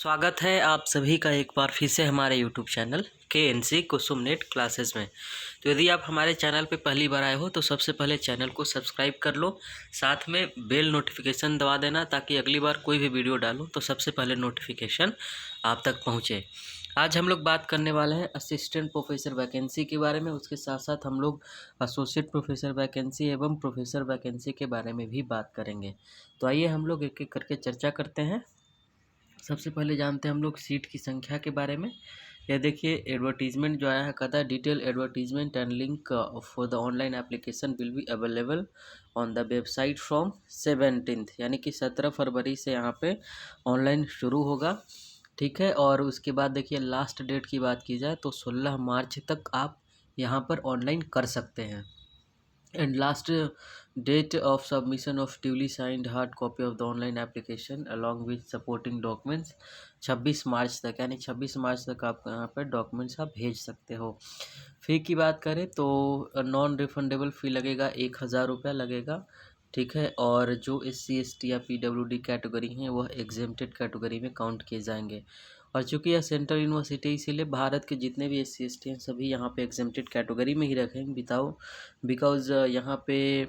स्वागत है आप सभी का एक बार फिर से हमारे यूट्यूब चैनल KNC कुसुम नेट क्लासेस में। तो यदि आप हमारे चैनल पर पहली बार आए हो तो सबसे पहले चैनल को सब्सक्राइब कर लो, साथ में बेल नोटिफिकेशन दबा देना ताकि अगली बार कोई भी वीडियो डालूं तो सबसे पहले नोटिफिकेशन आप तक पहुँचे। आज हम लोग बात करने वाले हैं असिस्टेंट प्रोफेसर वैकेंसी के बारे में, उसके साथ साथ हम लोग एसोसिएट प्रोफेसर वैकेंसी एवं प्रोफेसर वैकेंसी के बारे में भी बात करेंगे। तो आइए हम लोग एक एक करके चर्चा करते हैं। सबसे पहले जानते हैं हम लोग सीट की संख्या के बारे में। यह देखिए एडवर्टीजमेंट जो आया है, कहता है detail advertisement and link for the online application will be available on the website from 17th, यानी कि 17 फरवरी से यहाँ पे ऑनलाइन शुरू होगा। ठीक है, और उसके बाद देखिए लास्ट डेट की बात की जाए तो 16 मार्च तक आप यहाँ पर ऑनलाइन कर सकते हैं। And last date of submission of duly signed hard copy of the online application along with supporting documents 26 मार्च तक, यानी 26 मार्च तक आप यहाँ पर डॉक्यूमेंट्स आप भेज सकते हो। फ़ी की बात करें तो नॉन रिफंडेबल फ़ी लगेगा, 1000 रुपया लगेगा। ठीक है, और जो SC ST या PWD कैटेगरी हैं वह एग्जेम्प्टेड कैटेगरी में काउंट किए जाएंगे। और चूँकि यह सेंट्रल यूनिवर्सिटी इसीलिए भारत के जितने भी SC ST हैं सभी यहाँ पे एग्जेम्प्टेड कैटेगरी में ही रखेंगे बिकॉज़ यहाँ पे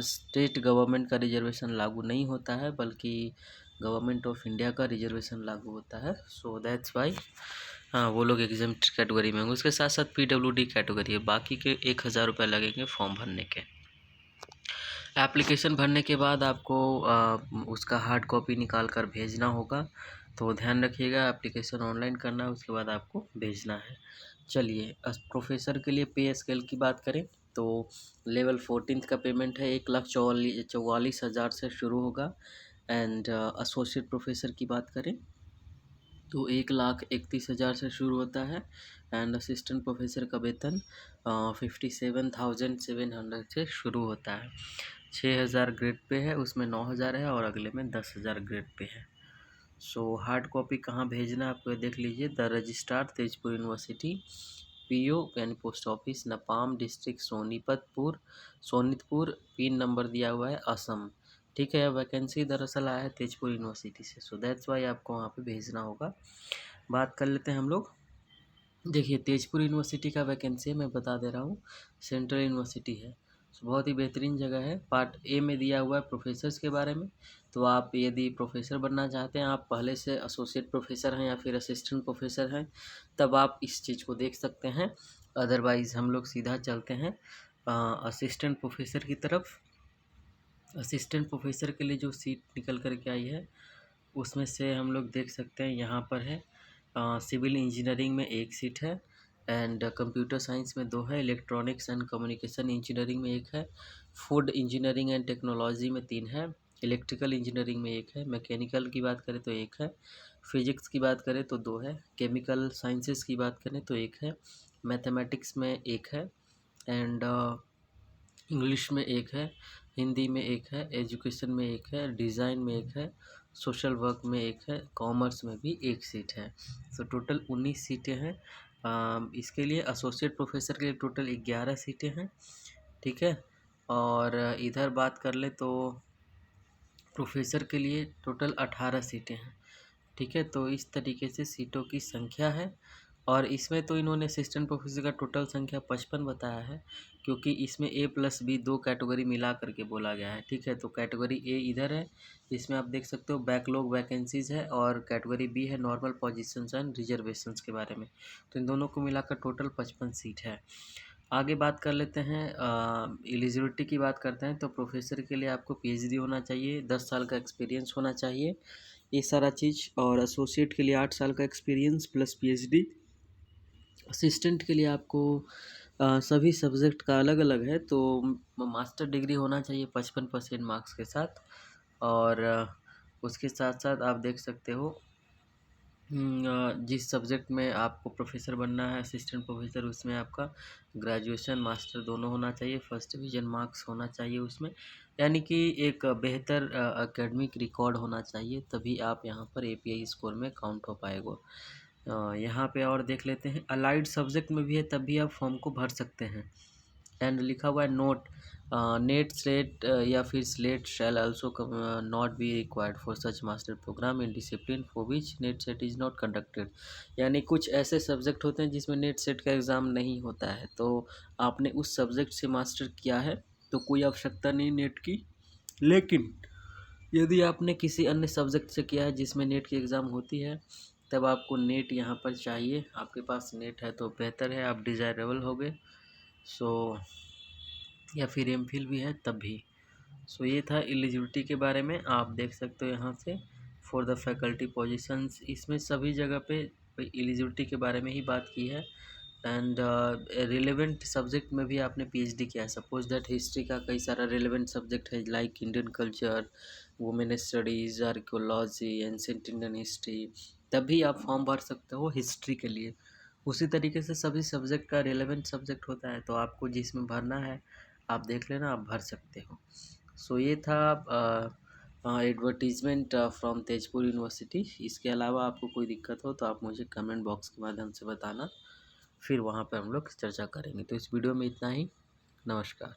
स्टेट गवर्नमेंट का रिजर्वेशन लागू नहीं होता है, बल्कि गवर्नमेंट ऑफ इंडिया का रिजर्वेशन लागू होता है। सो दैट्स वाई हाँ वो लोग एग्जेम्प्ट कैटेगरी में होंगे। उसके साथ साथ PWD कैटेगरी है, बाकी के 1000 रुपये लगेंगे फॉर्म भरने के। एप्लीकेशन भरने के बाद आपको उसका हार्ड कॉपी निकाल कर भेजना होगा, तो ध्यान रखिएगा एप्लीकेशन ऑनलाइन करना है, उसके बाद आपको भेजना है। चलिए प्रोफेसर के लिए पे स्केल की बात करें तो लेवल 14 का पेमेंट है 1,44,000 से शुरू होगा। एंड एसोसिएट प्रोफेसर की बात करें तो 1,31,000 से शुरू होता है। एंड असिस्टेंट प्रोफेसर का वेतन 57,700 से शुरू होता है। 6,000 ग्रेड पे है, उसमें 9,000 है और अगले में 10,000 ग्रेड पे है। सो हार्ड कॉपी कहाँ भेजना है आपको देख लीजिए। The registrar Tezpur university, PO यानी post office Napaam district Sonitpur, pin number दिया हुआ है असम। ठीक है, वैकेंसी दरअसल आया है तेजपुर यूनिवर्सिटी से, सो दैट्स वाई आपको वहाँ पे भेजना होगा। बात कर लेते हैं हम लोग। देखिए तेजपुर यूनिवर्सिटी का वैकेंसी मैं बता दे रहा हूँ, सेंट्रल यूनिवर्सिटी है, सो बहुत ही बेहतरीन जगह है। पार्ट A में दिया हुआ है प्रोफेसर्स के बारे में। तो आप यदि प्रोफेसर बनना चाहते हैं, आप पहले से एसोसिएट प्रोफेसर हैं या फिर असिस्टेंट प्रोफेसर हैं, तब आप इस चीज़ को देख सकते हैं। अदरवाइज़ हम लोग सीधा चलते हैं असिस्टेंट प्रोफेसर की तरफ। असिस्टेंट प्रोफेसर के लिए जो सीट निकल कर के आई है उसमें से हम लोग देख सकते हैं यहाँ पर है सिविल इंजीनियरिंग में 1 सीट है, एंड कंप्यूटर साइंस में 2 है, इलेक्ट्रॉनिक्स एंड कम्युनिकेशन इंजीनियरिंग में 1 है, फूड इंजीनियरिंग एंड टेक्नोलॉजी में 3 है, इलेक्ट्रिकल इंजीनियरिंग में 1 है, मैकेनिकल की बात करें तो 1 है, फिजिक्स की बात करें तो 2 है, केमिकल साइंसेस की बात करें तो 1 है, मैथमेटिक्स में 1 है, एंड इंग्लिश में 1 है, हिंदी में 1 है, एजुकेशन में 1 है, डिज़ाइन में 1 है, सोशल वर्क में 1 है, कॉमर्स में भी 1 सीट है। तो टोटल 19 सीटें हैं। इसके लिए एसोसिएट प्रोफेसर के लिए टोटल 11 सीटें हैं। ठीक है, और इधर बात कर ले तो प्रोफेसर के लिए टोटल 18 सीटें हैं। ठीक है, तो इस तरीके से सीटों की संख्या है। और इसमें तो इन्होंने असिस्टेंट प्रोफेसर का टोटल संख्या 55 बताया है, क्योंकि इसमें A+B 2 कैटेगरी मिला करके बोला गया है। ठीक है, तो कैटेगरी A इधर है, इसमें आप देख सकते हो बैकलॉग वैकेंसीज़ है, और कैटेगरी B है नॉर्मल पोजीशंस एंड रिजर्वेशंस के बारे में। तो इन दोनों को मिलाकर टोटल 55 सीट है। आगे बात कर लेते हैं एलिजिबिलिटी की बात करते हैं। तो प्रोफेसर के लिए आपको PhD होना चाहिए, 10 साल का एक्सपीरियंस होना चाहिए, ये सारा चीज़। और एसोसिएट के लिए 8 साल का एक्सपीरियंस प्लस PhD। असिस्टेंट के लिए आपको सभी सब्जेक्ट का अलग अलग है, तो मास्टर डिग्री होना चाहिए 55% मार्क्स के साथ। और उसके साथ साथ आप देख सकते हो जिस सब्जेक्ट में आपको प्रोफेसर बनना है असिस्टेंट प्रोफेसर, उसमें आपका ग्रेजुएशन मास्टर दोनों होना चाहिए, फर्स्ट डिवीज़न मार्क्स होना चाहिए उसमें, यानी कि एक बेहतर एकेडमिक रिकॉर्ड होना चाहिए, तभी आप यहाँ पर API स्कोर में काउंट हो पाएगा। यहाँ पे और देख लेते हैं, अलाइड सब्जेक्ट में भी है तब भी आप फॉर्म को भर सकते हैं। एंड लिखा हुआ है नोट, नेट स्लेट या फिर SLET shall also not be required for such master programme in discipline for which NET SET is not conducted. यानी कुछ ऐसे सब्जेक्ट होते हैं जिसमें नेट सेट का एग्ज़ाम नहीं होता है, तो आपने उस सब्जेक्ट से मास्टर किया है तो कोई आवश्यकता नहीं नेट की। लेकिन यदि आपने किसी अन्य सब्जेक्ट से किया है जिसमें नेट की एग्ज़ाम होती है, तब आपको नेट यहाँ पर चाहिए। आपके पास नेट है तो बेहतर है, आप डिज़ायरेबल हो गए। सो या फिर एमफिल भी है तब भी। सो ये था एलिजिबिलिटी के बारे में। आप देख सकते हो यहाँ से फॉर द फैकल्टी पोजीशंस, इसमें सभी जगह पे एलिजिबिलिटी के बारे में ही बात की है। एंड रिलेवेंट सब्जेक्ट में भी आपने पीएचडी किया है, सपोज दैट हिस्ट्री का कई सारा रिलेवेंट सब्जेक्ट है like Indian culture, women studies, archaeology, ancient Indian history, तभी आप फॉर्म भर सकते हो हिस्ट्री के लिए। उसी तरीके से सभी सब्जेक्ट का रिलेवेंट सब्जेक्ट होता है, तो आपको जिसमें भरना है आप देख लेना, आप भर सकते हो। सो ये था एडवर्टीज़मेंट फ्रॉम तेजपुर यूनिवर्सिटी। इसके अलावा आपको कोई दिक्कत हो तो आप मुझे कमेंट बॉक्स के माध्यम से बताना, फिर वहाँ पे हम लोग चर्चा करेंगे। तो इस वीडियो में इतना ही। नमस्कार।